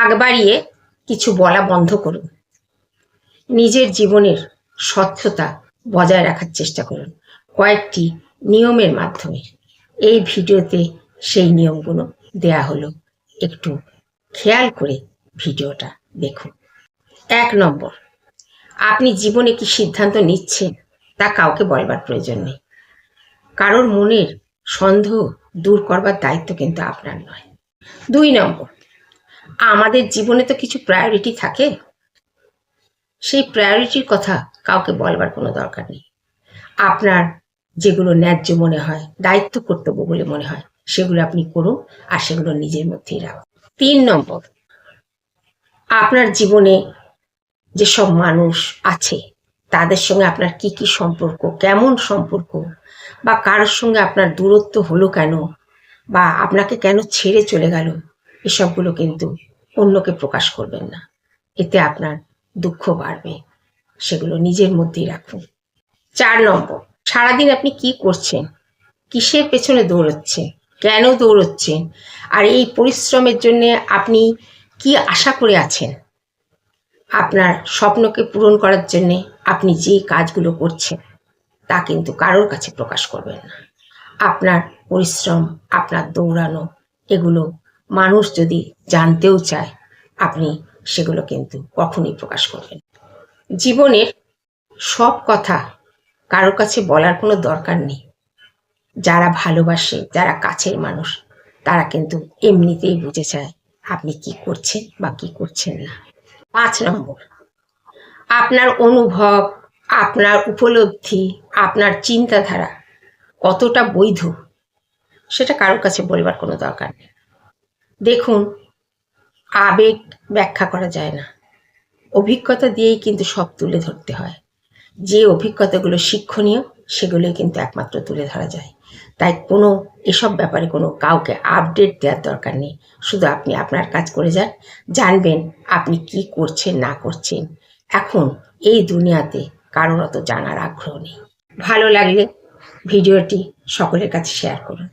আগ বাড়িয়ে কিছু বলা বন্ধ করুন। নিজের জীবনের স্বচ্ছতা বজায় রাখার চেষ্টা করুন কয়েকটি নিয়মের মাধ্যমে। এই ভিডিওতে সেই নিয়মগুলো দেয়া হলো, একটু খেয়াল করে ভিডিওটা দেখুন। 1 নম্বর, আপনি জীবনে কি সিদ্ধান্ত নিচ্ছেন তা কাউকে বলবার প্রয়োজন নেই। কারোর মনের সন্দেহ দূর করবার দায়িত্ব কিন্তু আপনার নয়। 2 নম্বর, আমাদের জীবনে তো কিছু প্রায়োরিটি থাকে, সেই প্রায়োরিটির কথা কাউকে বলবার কোনো দরকার নেই। আপনার যেগুলো ন্যায্য মনে হয়, দায়িত্ব কর্তব্য বলে মনে হয়, সেগুলো আপনি করুন, আর সেগুলো নিজের মধ্যেই রাখুন। 3 নম্বর, আপনার জীবনে যেসব মানুষ আছে তাদের সঙ্গে আপনার কি কি সম্পর্ক, কেমন সম্পর্ক, বা কারোর সঙ্গে আপনার দূরত্ব হলো কেন, বা আপনাকে কেন ছেড়ে চলে গেল, এসবগুলো কিন্তু অন্যকে প্রকাশ করবেন না। এতে আপনার দুঃখ বাড়বে, সেগুলো নিজের মধ্যেই রাখুন। 4 নম্বর, সারাদিন আপনি কি করছেন, কিসের পেছনে দৌড়চ্ছেন, কেন দৌড়চ্ছেন, আর এই পরিশ্রমের জন্য আপনি কি আশা করে আছেন। আপনার স্বপ্নকে পূরণ করার জন্য আপনি যে কাজগুলো করছেন তা কিন্তু কারোর কাছে প্রকাশ করবেন না। আপনার পরিশ্রম, আপনার দৌড়ানো, এগুলো মানুষ যদি জানতেও চায়, আপনি সেগুলো কিন্তু কখনোই প্রকাশ করবেন না। জীবনের সব কথা কারোর কাছে বলার কোনো দরকার নেই। যারা ভালোবাসে, যারা কাছের মানুষ, তারা কিন্তু এমনিতেই বুঝে যায় আপনি কি করছেন বা কি করছেন না। 5 নম্বর, আপনার অনুভব, আপনার উপলব্ধি, আপনার চিন্তাধারা কতটা বৈধ, সেটা কারোর কাছে বলবার কোনো দরকার নেই। দেখুন, আবেগ ব্যাখ্যা করা যায় না, অভিজ্ঞতা দিয়েই কিন্তু সব তুলে ধরতে হয়। যে অভিজ্ঞতাগুলো শিক্ষণীয়, সেগুলোই কিন্তু একমাত্র তুলে ধরা যায়। তাই কোনো এসব ব্যাপারে কোনো কাউকে আপডেট দেওয়ার দরকার নেই। শুধু আপনি আপনার কাজ করে যান, জানবেন আপনি কি করছেন না করছেন। এখন এই দুনিয়াতে কারোর অত জানার আগ্রহ নেই। ভালো লাগলে ভিডিওটি সকলের কাছে শেয়ার করুন।